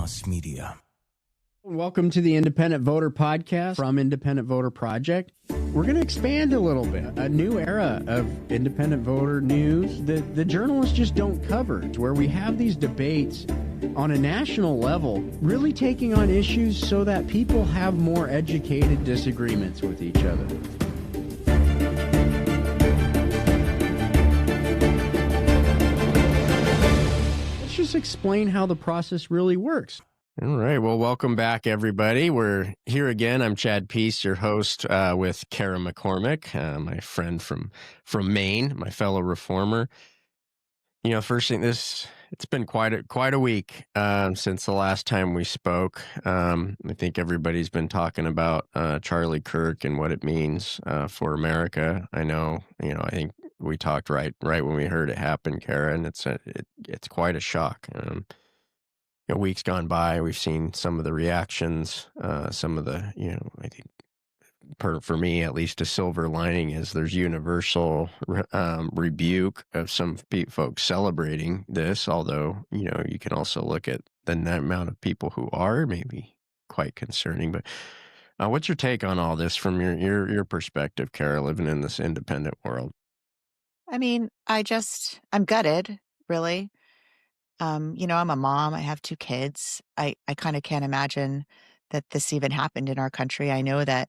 Mass Media. Welcome to the Independent Voter Podcast from Independent Voter Project. We're going to expand a little bit. A new era of independent voter news that the journalists just don't cover, where we have these debates on a national level, really taking on issues so that people have more educated disagreements with each other. Let's just explain how the process really works. All right. Well, welcome back, everybody. We're here again. I'm Chad Peace, your host, with Cara McCormick, my friend from Maine, my fellow reformer. You know, first thing, it's been quite a week since the last time we spoke. I think everybody's been talking about Charlie Kirk and what it means for America. I know, I think we talked right when we heard it happen, Cara, and it's quite a shock. Weeks gone by, we've seen some of the reactions, some of the, I think for me, at least a silver lining is there's universal rebuke of some folks celebrating this, although, you can also look at the amount of people who are maybe quite concerning. But what's your take on all this from your perspective, Cara, living in this independent world? I mean, I'm gutted, really. I'm a mom. I have 2 kids. I kind of can't imagine that this even happened in our country. I know that,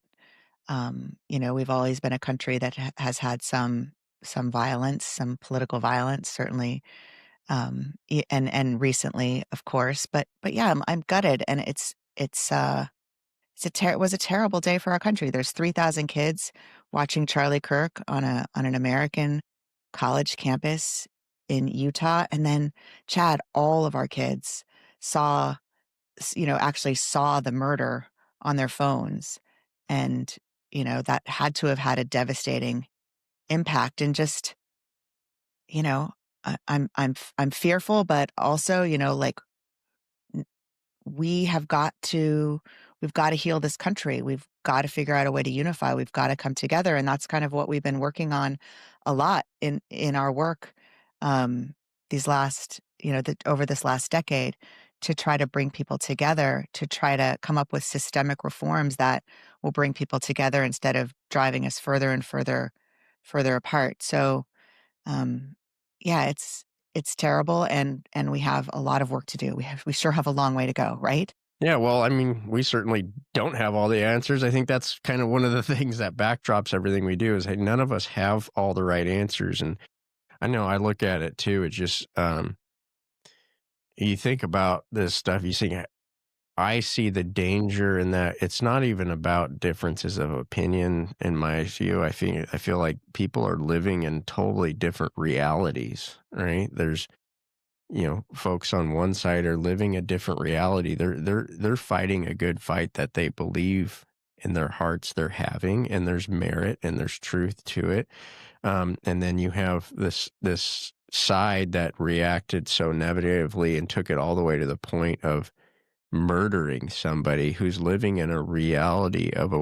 we've always been a country that has had some violence, some political violence, certainly, and recently, of course. But yeah, I'm gutted, and it was a terrible day for our country. There's 3,000 kids watching Charlie Kirk on an American college campus in Utah. And then, Chad, all of our kids actually saw the murder on their phones. And, that had to have had a devastating impact. And just, I'm fearful, but also, we've got to heal this country. We've got to figure out a way to unify. We've got to come together. And that's kind of what we've been working on a lot in our work over this last decade, to try to bring people together, to try to come up with systemic reforms that will bring people together instead of driving us further and further apart. So, it's terrible, and we have a lot of work to do. We sure have a long way to go, right? Yeah, well, I mean, we certainly don't have all the answers. I think that's kind of one of the things that backdrops everything we do is, hey, none of us have all the right answers. And I know I look at it too. It's just, you think about this stuff, you think, I see the danger in that it's not even about differences of opinion in my view. I feel like people are living in totally different realities, right? There's, folks on one side are living a different reality. They're fighting a good fight that they believe in their hearts they're having, and there's merit and there's truth to it. And then you have this side that reacted so negatively and took it all the way to the point of murdering somebody who's living in a reality of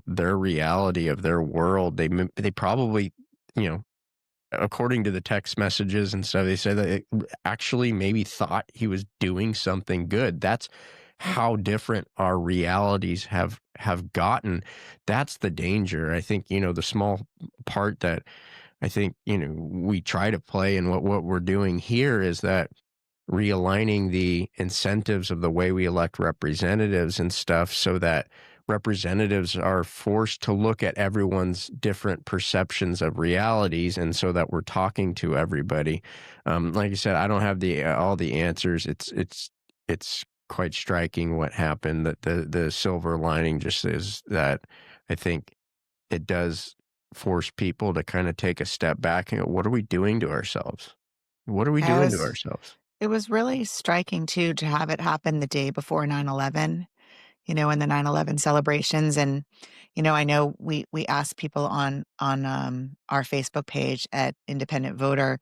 their reality of their world. They probably, according to the text messages and stuff, they said that it actually maybe thought he was doing something good. That's how different our realities have gotten. That's the danger. I think, the small part that I think, we try to play in what we're doing here is that realigning the incentives of the way we elect representatives and stuff so that representatives are forced to look at everyone's different perceptions of realities, and so that we're talking to everybody. Like I said, I don't have all the answers. It's quite striking what happened. That the silver lining just is that I think it does force people to kind of take a step back and go, what are we doing to ourselves? What are we doing to ourselves? It was really striking, too, to have it happen the day before 9/11, in the 9/11 celebrations. And, I know we asked people on our Facebook page at Independent Voter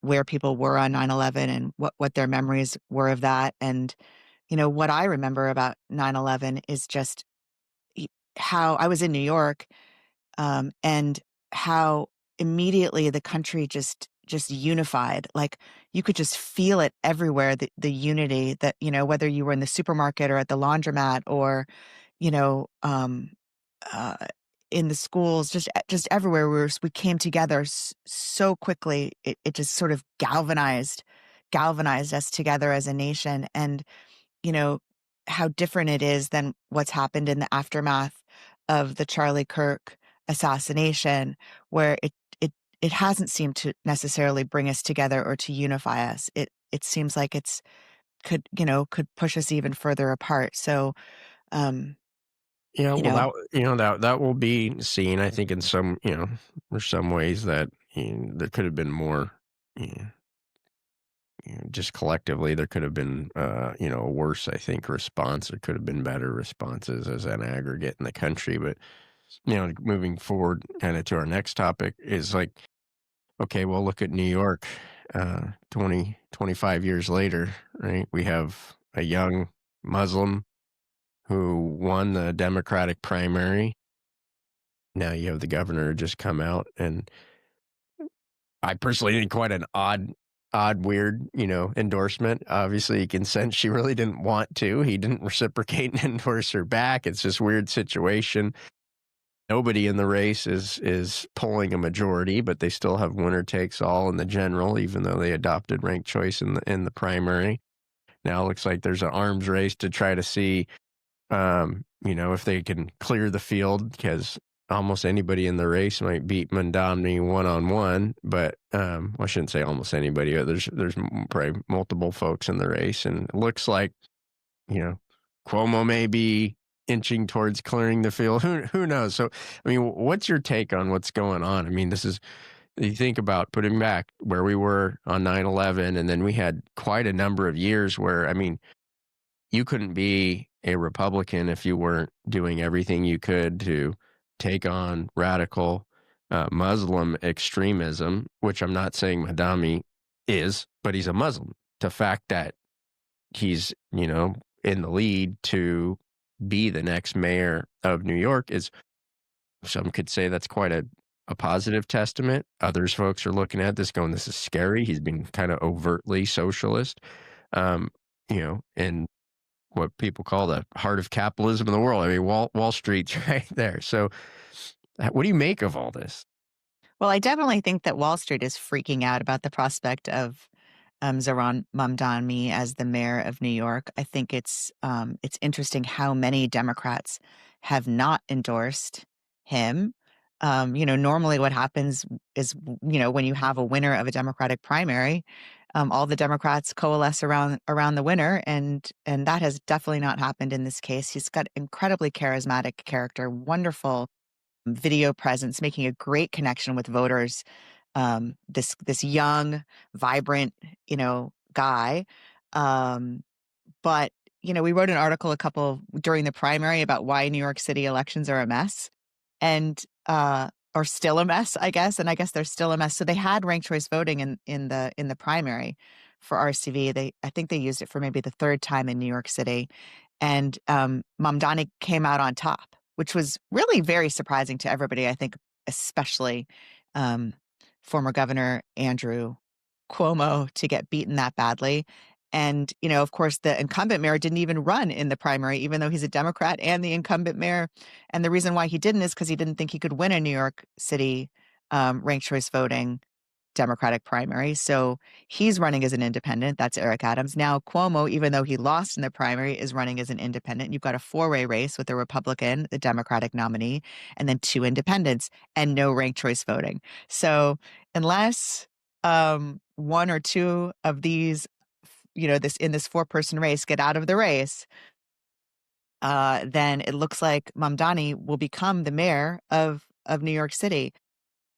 where people were on 9/11 and what their memories were of that. And, what I remember about 9/11 is just how I was in New York, and how immediately the country just unified. Like, you could just feel it everywhere, the unity that, whether you were in the supermarket or at the laundromat or, you know, uh, in the schools, just everywhere. We came together so quickly. It just sort of galvanized us together as a nation. And, how different it is than what's happened in the aftermath of the Charlie Kirk assassination, where it hasn't seemed to necessarily bring us together or to unify us. It seems like could push us even further apart. So, Yeah, you well, know, that will be seen. I think in some, there's some ways that there could have been more. Just collectively, there could have been, a worse, I think, response. There could have been better responses as an aggregate in the country. But, moving forward kind of to our next topic is like, okay, well, look at New York 25 years later, right? We have a young Muslim who won the Democratic primary. Now you have the governor just come out, and I personally think quite an odd, weird, endorsement. Obviously, you can sense she really didn't want to. He didn't reciprocate and endorse her back. It's this weird situation. Nobody in the race is polling a majority, but they still have winner takes all in the general, even though they adopted ranked choice in the primary. Now it looks like there's an arms race to try to see, if they can clear the field, because almost anybody in the race might beat Mamdani one-on-one, but I shouldn't say almost anybody, but there's probably multiple folks in the race, and it looks like, Cuomo may be inching towards clearing the field. Who knows? So, I mean, what's your take on what's going on? I mean, you think about putting back where we were on 9/11, and then we had quite a number of years where, I mean, you couldn't be a Republican if you weren't doing everything you could to take on radical Muslim extremism, which I'm not saying Mamdani is, but he's a Muslim. The fact that he's, in the lead to be the next mayor of New York is, some could say that's quite a positive testament. Others folks are looking at this going, this is scary. He's been kind of overtly socialist, and what people call the heart of capitalism in the world. I mean, Wall Street's right there. So what do you make of all this? Well, I definitely think that Wall Street is freaking out about the prospect of Zohran Mamdani as the mayor of New York. I think it's interesting how many Democrats have not endorsed him. Normally what happens is, when you have a winner of a Democratic primary, all the Democrats coalesce around the winner, and that has definitely not happened in this case. He's got incredibly charismatic character, wonderful video presence, making a great connection with voters. This young, vibrant, guy. But we wrote an article during the primary about why New York City elections are a mess, and or still a mess, I guess. And I guess they're still a mess. So they had ranked choice voting in the primary for RCV. I think they used it for maybe the third time in New York City, and Mamdani came out on top, which was really very surprising to everybody. I think, especially former Governor Andrew Cuomo, to get beaten that badly. And, of course, the incumbent mayor didn't even run in the primary, even though he's a Democrat and the incumbent mayor. And the reason why he didn't is because he didn't think he could win a New York City ranked choice voting Democratic primary. So he's running as an independent. That's Eric Adams. Now Cuomo, even though he lost in the primary, is running as an independent. You've got a four-way race with a Republican, the Democratic nominee, and then two independents, and no ranked choice voting. So unless one or two of these, this four-person race get out of the race, then it looks like Mamdani will become the mayor of New York City.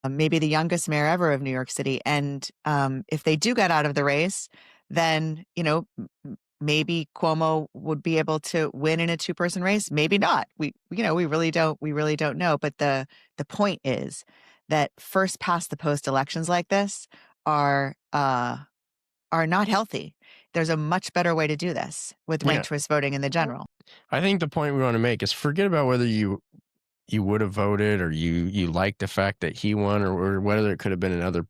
Maybe the youngest mayor ever of New York City. And if they do get out of the race, then, maybe Cuomo would be able to win in a two-person race. Maybe not. We really don't know. But the point is that first past the post elections like this are not healthy. There's a much better way to do this with ranked choice voting in the general. I think the point we want to make is forget about whether you would have voted or you like the fact that he won or whether it could have been another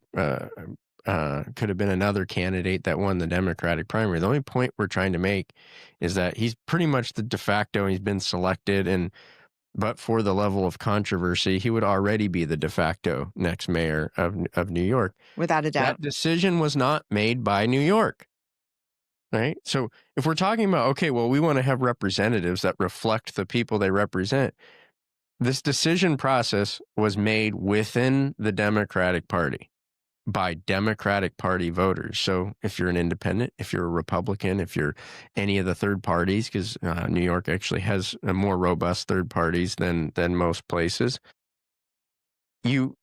could have been another candidate that won the Democratic primary. The only point we're trying to make is that he's pretty much the de facto. He's been selected, but for the level of controversy, he would already be the de facto next mayor of New York. Without a doubt. That decision was not made by New York, right? So if we're talking about, okay, well, we want to have representatives that reflect the people they represent, this decision process was made within the Democratic Party by Democratic Party voters. So if you're an independent, if you're a Republican, if you're any of the third parties, because New York actually has a more robust third parties than most places, you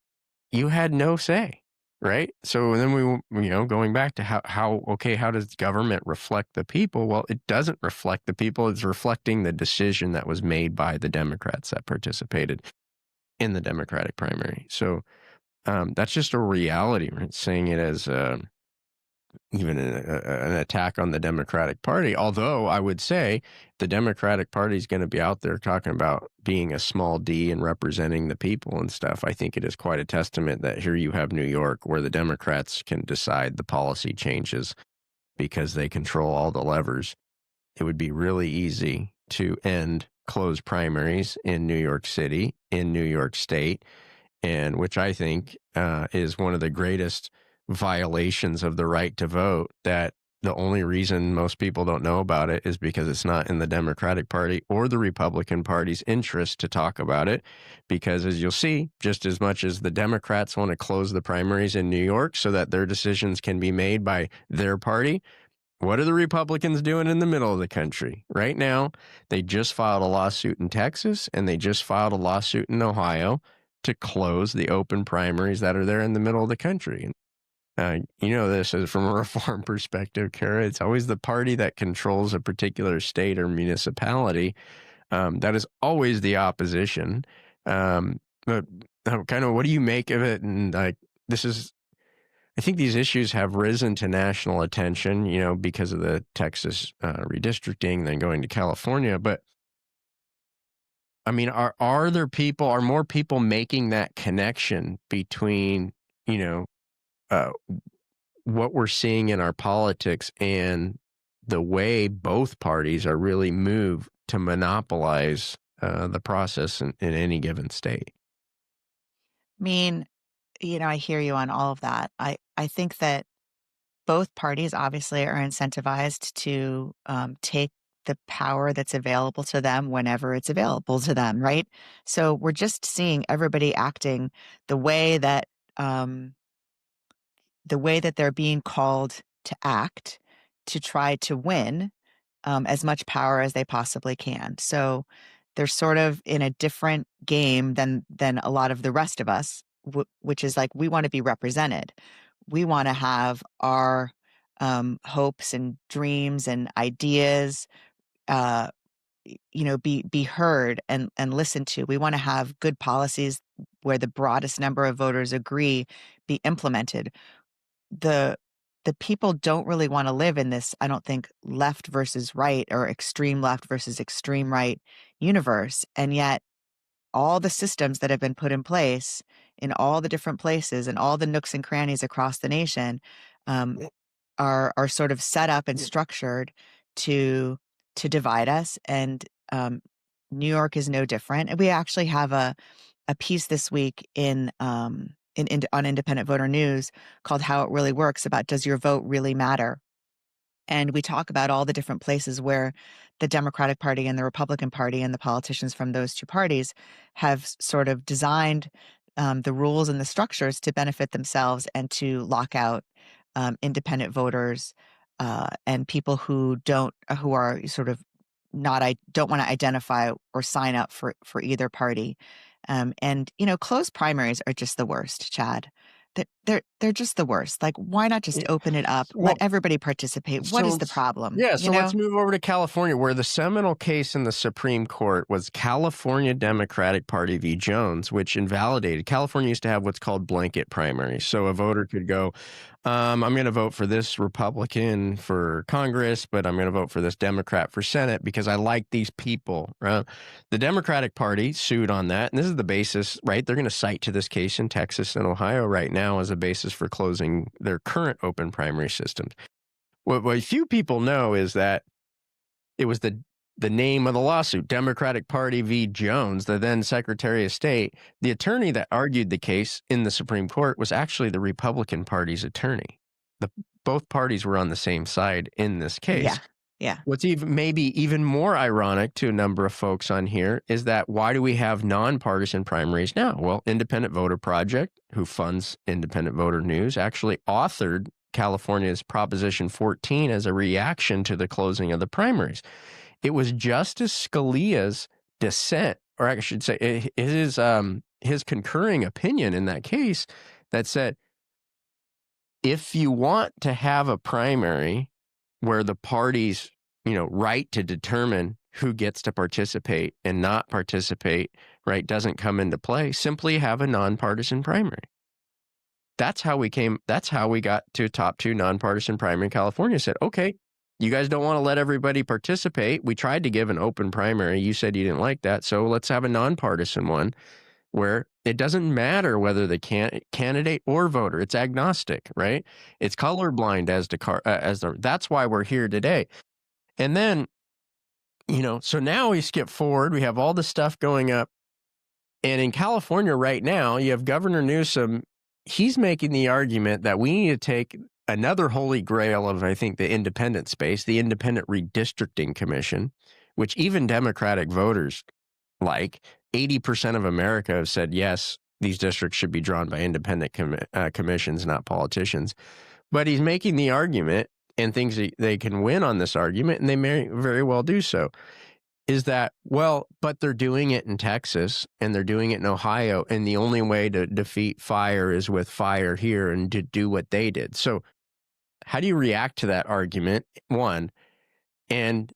had no say, right? So then we, going back to how does government reflect the people? Well, it doesn't reflect the people. It's reflecting the decision that was made by the Democrats that participated in the Democratic primary. So that's just a reality, right? Saying it as even an attack on the Democratic Party. Although I would say the Democratic Party is going to be out there talking about being a small d and representing the people and stuff. I think it is quite a testament that here you have New York, where the Democrats can decide the policy changes because they control all the levers. It would be really easy to end closed primaries in New York City, in New York State, and which I think is one of the greatest violations of the right to vote, that the only reason most people don't know about it is because it's not in the Democratic Party or the Republican Party's interest to talk about it. Because as you'll see, just as much as the Democrats want to close the primaries in New York so that their decisions can be made by their party, what are the Republicans doing in the middle of the country? Right now, they just filed a lawsuit in Texas and they just filed a lawsuit in Ohio to close the open primaries that are there in the middle of the country. This is from a reform perspective, Cara. It's always the party that controls a particular state or municipality that is always the opposition. But kind of, what do you make of it? And I think these issues have risen to national attention, because of the Texas redistricting, then going to California. But I mean, are more people making that connection between, what we're seeing in our politics and the way both parties are really moved to monopolize the process in any given state? I mean, I hear you on all of that. I think that both parties obviously are incentivized to take the power that's available to them whenever it's available to them, right? So we're just seeing everybody acting the way that they're being called to act to try to win as much power as they possibly can. So they're sort of in a different game than a lot of the rest of us, which is like, we want to be represented. We want to have our hopes and dreams and ideas be heard and listened to. We want to have good policies where the broadest number of voters agree be implemented. The people don't really want to live in this, I don't think, left versus right or extreme left versus extreme right universe. And yet all the systems that have been put in place in all the different places and all the nooks and crannies across the nation are sort of set up and structured to divide us. And New York is no different. And we actually have a piece this week on Independent Voter News called How It Really Works, about does your vote really matter? And we talk about all the different places where the Democratic Party and the Republican Party and the politicians from those two parties have sort of designed the rules and the structures to benefit themselves and to lock out independent voters and people who are sort of don't want to identify or sign up for either party. And closed primaries are just the worst, Chad. They're just the worst. Like, why not just open it up, let everybody participate? What is the problem? Yeah, so let's move over to California, where the seminal case in the Supreme Court was California Democratic Party v. Jones, which invalidated. California used to have what's called blanket primaries. So a voter could go, I'm going to vote for this Republican for Congress, but I'm going to vote for this Democrat for Senate because I like these people. Right? The Democratic Party sued on that, and this is the basis, right? They're going to cite to this case in Texas and Ohio right now as a basis for closing their current open primary systems. What few people know is that it was the name of the lawsuit, Democratic Party v. Jones, the then Secretary of State. The attorney that argued the case in the Supreme Court was actually the Republican Party's attorney. Both parties were on the same side in this case. Yeah. What's maybe even more ironic to a number of folks on here is that why do we have nonpartisan primaries now? Well, Independent Voter Project, who funds Independent Voter News, actually authored California's Proposition 14 as a reaction to the closing of the primaries. It was Justice Scalia's dissent, or I should say his concurring opinion in that case that said, if you want to have a primary where the parties, right to determine who gets to participate and not participate, right, doesn't come into play, simply have a nonpartisan primary. That's how we got to top 2 nonpartisan primary in California. Said, okay, you guys don't want to let everybody participate. We tried to give an open primary. You said you didn't like that. So let's have a nonpartisan one where it doesn't matter whether the candidate or voter, it's agnostic, right? It's colorblind that's why we're here today. And then, so now we skip forward. We have all this stuff going up. And in California right now, you have Governor Newsom. He's making the argument that we need to take another holy grail of, I think, the independent space, the Independent Redistricting Commission, which even Democratic voters like. 80% of America have said, yes, these districts should be drawn by independent commissions, not politicians. But he's making the argument and thinks they can win on this argument, and they may very well do so, is that, well, but they're doing it in Texas and they're doing it in Ohio, and the only way to defeat fire is with fire here and to do what they did. So how do you react to that argument, one? And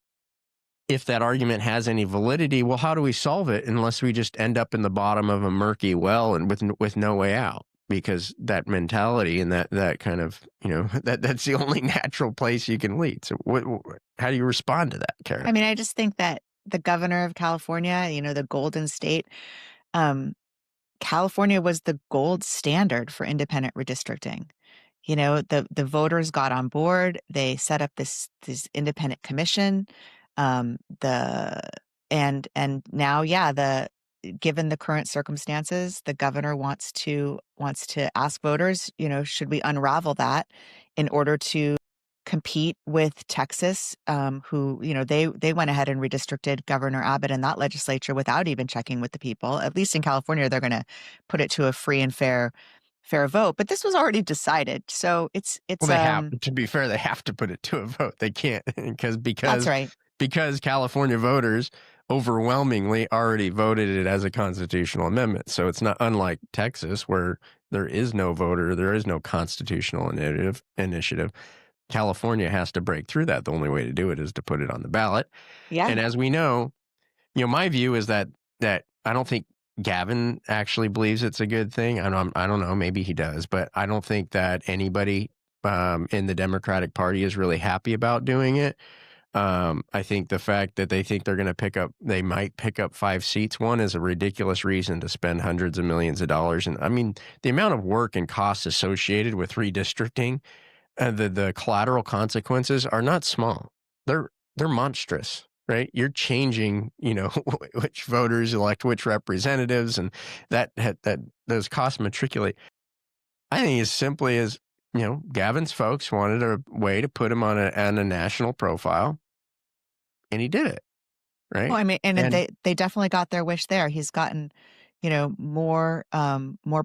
if that argument has any validity, well, how do we solve it unless we just end up in the bottom of a murky well and with no way out? Because that mentality and that kind of, that's the only natural place you can lead. So how do you respond to that, Cara? I mean, I just think that the governor of California, the Golden State, California was the gold standard for independent redistricting. The voters got on board. They set up this independent commission. And now, given the current circumstances, the governor wants to ask voters, should we unravel that in order to compete with Texas, who, they went ahead and redistricted Governor Abbott in that legislature without even checking with the people. At least in California, they're going to put it to a free and fair vote. But this was already decided. So it's well, to be fair, they have to put it to a vote. They can't because that's right. Because California voters overwhelmingly already voted it as a constitutional amendment. So it's not unlike Texas, where there is no voter, there is no constitutional initiative. California has to break through that. The only way to do it is to put it on the ballot. Yeah. And as we know, my view is that I don't think Gavin actually believes it's a good thing. I don't know, maybe he does, but I don't think that anybody in the Democratic Party is really happy about doing it. I think the fact that they think they might pick up 5 seats, one, is a ridiculous reason to spend hundreds of millions of dollars. And I mean, the amount of work and costs associated with redistricting, the collateral consequences are not small. They're monstrous, right? You're changing, which voters elect which representatives, and that those costs matriculate. I think as simply as, Gavin's folks wanted a way to put him on a national profile. And he did it, right? Well, I mean, and they definitely got their wish there. He's gotten, more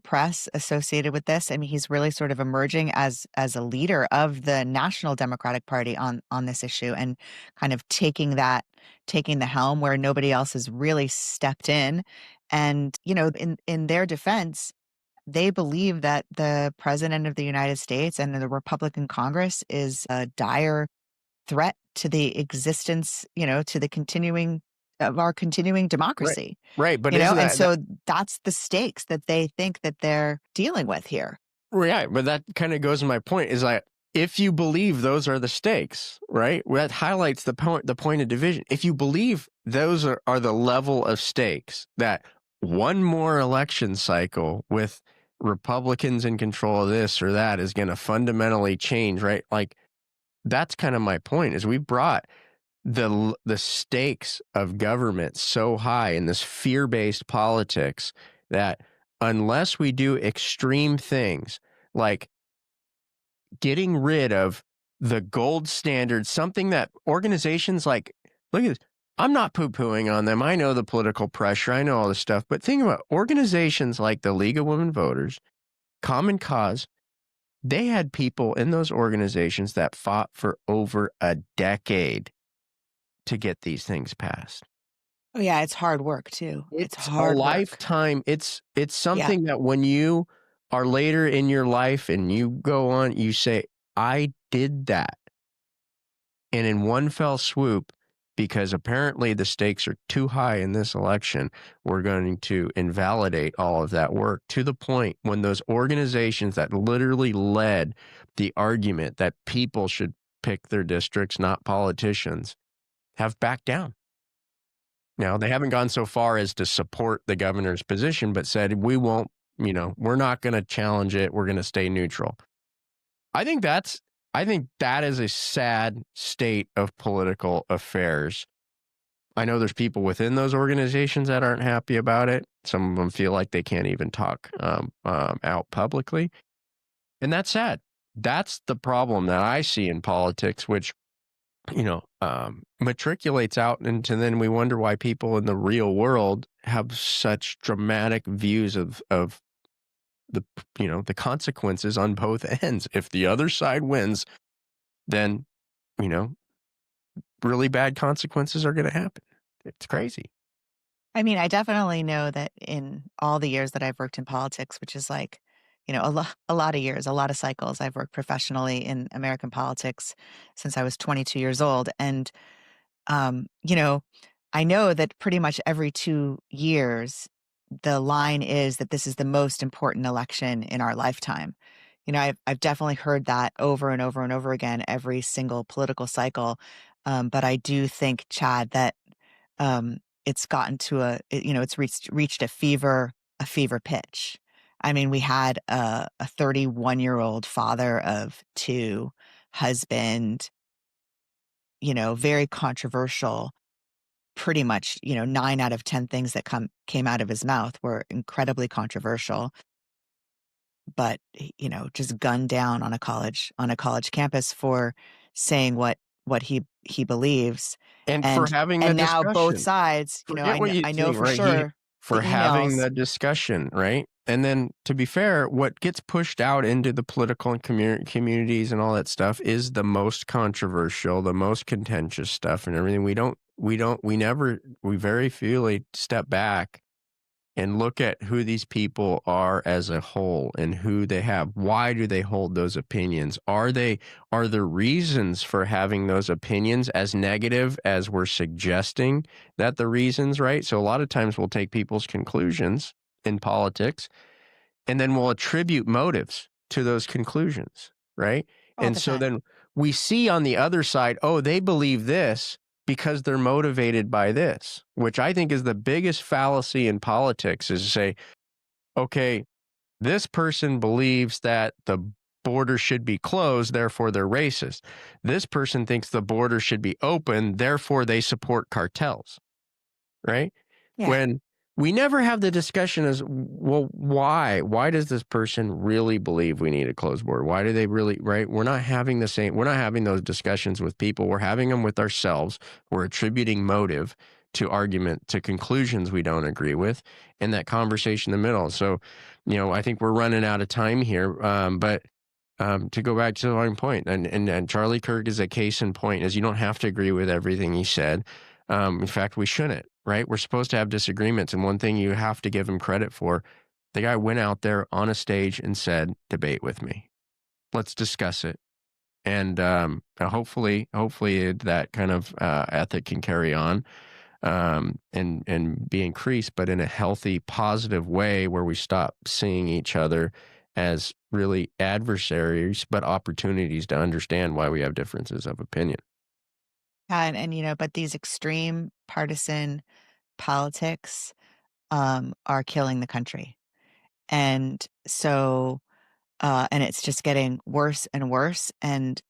press associated with this. I mean, he's really sort of emerging as a leader of the National Democratic Party on this issue, and kind of taking the helm where nobody else has really stepped in. And, in their defense, they believe that the President of the United States and the Republican Congress is a dire threat to the existence, to the continuing democracy. Right. But and so that's the stakes that they think that they're dealing with here. Right, but that kind of goes to my point is like, if you believe those are the stakes, right? That highlights the point of division. If you believe those are the level of stakes, that one more election cycle with Republicans in control of this or that is going to fundamentally change, right? Like, that's kind of my point, is we brought the stakes of government so high in this fear-based politics that unless we do extreme things like getting rid of the gold standard, something that organizations like, look at this, I'm not poo-pooing on them. I know the political pressure. I know all this stuff. But think about organizations like the League of Women Voters, Common Cause. They had people in those organizations that fought for over a decade to get these things passed. Oh yeah, it's hard work too. It's hard a work. lifetime. It's something that when you are later in your life and you go on, you say, I did that. And in one fell swoop, because apparently the stakes are too high in this election, we're going to invalidate all of that work, to the point when those organizations that literally led the argument that people should pick their districts, not politicians, have backed down. Now, they haven't gone so far as to support the governor's position, but said, we won't, we're not going to challenge it. We're going to stay neutral. I think that is a sad state of political affairs. I know there's people within those organizations that aren't happy about it. Some of them feel like they can't even talk out publicly. And that's sad. That's the problem that I see in politics, which matriculates out into, then we wonder why people in the real world have such dramatic views of the consequences on both ends. If the other side wins, then, really bad consequences are going to happen. It's crazy. I mean, I definitely know that in all the years that I've worked in politics, which is like, a lot of years, a lot of cycles. I've worked professionally in American politics since I was 22 years old. And, I know that pretty much every 2 years, the line is that this is the most important election in our lifetime. I've definitely heard that over and over and over again, every single political cycle. But I do think, Chad, that it's gotten to it's reached a fever pitch. I mean, we had a 31-year-old father of 2, husband, very controversial. Pretty much, 9 out of 10 things that came out of his mouth were incredibly controversial. But, just gunned down on a college campus for saying what he believes. And for having the now discussion. Both sides, I know for sure. For having the discussion, right? And then, to be fair, what gets pushed out into the political and communities and all that stuff is the most controversial, the most contentious stuff and everything. We very few step back and look at who these people are as a whole and who they have. Why do they hold those opinions? Are the reasons for having those opinions as negative as we're suggesting that the reasons, right? So a lot of times we'll take people's conclusions in politics and then we'll attribute motives to those conclusions, right? And so then we see on the other side, oh, they believe this because they're motivated by this, which I think is the biggest fallacy in politics, is to say, okay, this person believes that the border should be closed, therefore they're racist. This person thinks the border should be open, therefore they support cartels, right? Yeah. When we never have the discussion as, well, why? Why does this person really believe we need a closed border? Why do they really, right? We're not having those discussions with people. We're having them with ourselves. We're attributing motive to conclusions we don't agree with, and that conversation in the middle. So, I think we're running out of time here. But to go back to the point, and Charlie Kirk is a case in point, is you don't have to agree with everything he said. In fact, we shouldn't. Right? We're supposed to have disagreements. And one thing you have to give him credit for, the guy went out there on a stage and said, debate with me. Let's discuss it. And hopefully that kind of ethic can carry on and be increased, but in a healthy, positive way where we stop seeing each other as really adversaries, but opportunities to understand why we have differences of opinion. And but these extreme partisan politics are killing the country. And so, and it's just getting worse and worse. And,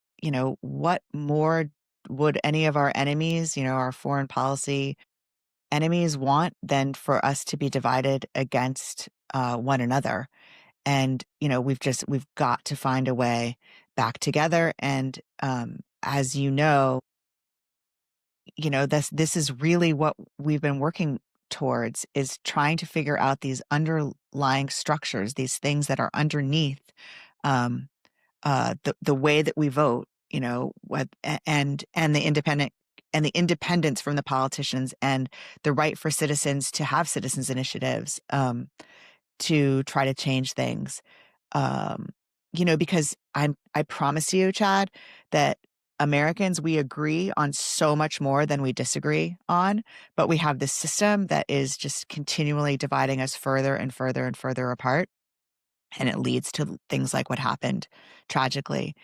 what more would any of our enemies, our foreign policy enemies want than for us to be divided against one another? And, we've got to find a way back together. And as this is really what we've been working towards, is trying to figure out these underlying structures, these things that are underneath the way that we vote, and the independence from the politicians, and the right for citizens to have citizens initiatives to try to change things. Because I promise you, Chad, that Americans, we agree on so much more than we disagree on, but we have this system that is just continually dividing us further and further and further apart. And it leads to things like what happened tragically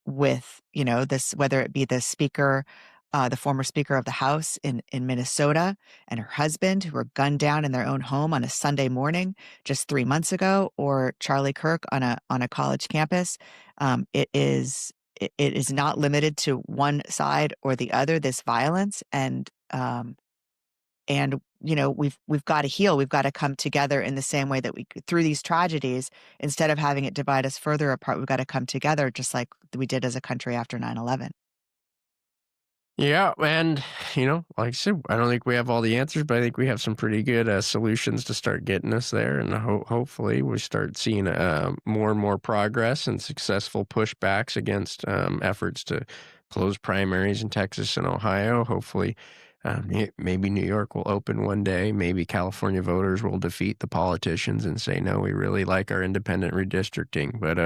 with, this, whether it be the speaker, the former Speaker of the House in Minnesota, and her husband, who were gunned down in their own home on a Sunday morning just 3 months ago, or Charlie Kirk on a college campus. It is not limited to one side or the other, this violence. And we've got to heal. We've got to come together in the same way that through these tragedies, instead of having it divide us further apart, we've got to come together just like we did as a country after 9/11. Yeah, and like I said, I don't think we have all the answers, but I think we have some pretty good solutions to start getting us there, and hopefully we start seeing more and more progress and successful pushbacks against efforts to close primaries in Texas and Ohio. Hopefully, maybe New York will open one day. Maybe California voters will defeat the politicians and say, no, we really like our independent redistricting. But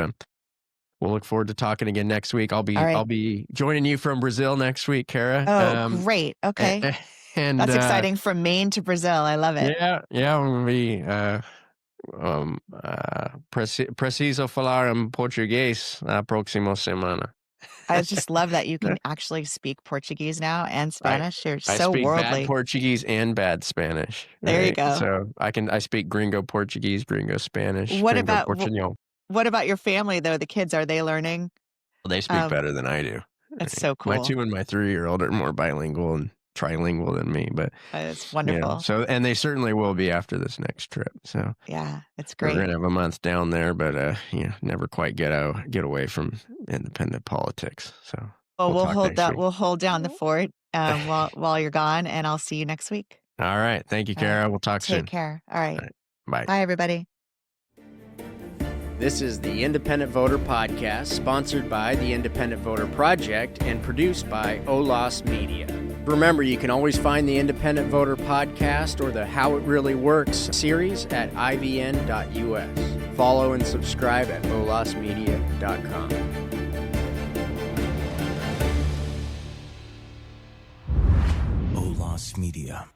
we'll look forward to talking again next week. I'll be joining you from Brazil next week, Cara. Oh, great. Okay. And that's exciting, from Maine to Brazil. I love it. Yeah. I'm going to be preciso falar em português na próxima semana. I just love that you can actually speak Portuguese now and Spanish. You're so I speak worldly. bad Portuguese and bad Spanish. Right? There you go. So I speak Gringo Portuguese, Gringo Spanish. What Gringo about Portuñol. What about your family, though? The kids, are they learning? Well, they speak better than I do. That's so cool. My 2 and my 3-year-old are more bilingual and trilingual than me, but it's wonderful. And they certainly will be after this next trip. So yeah, it's great. We're gonna have a month down there, but never quite get away from independent politics. So we'll hold down the fort while you're gone, and I'll see you next week. All right, thank you, Cara. We'll talk soon. Take care. All right. Bye. Bye, everybody. This is the Independent Voter Podcast, sponsored by the Independent Voter Project and produced by OLAS Media. Remember, you can always find the Independent Voter Podcast or the How It Really Works series at ivn.us. Follow and subscribe at olasmedia.com. OLAS Media.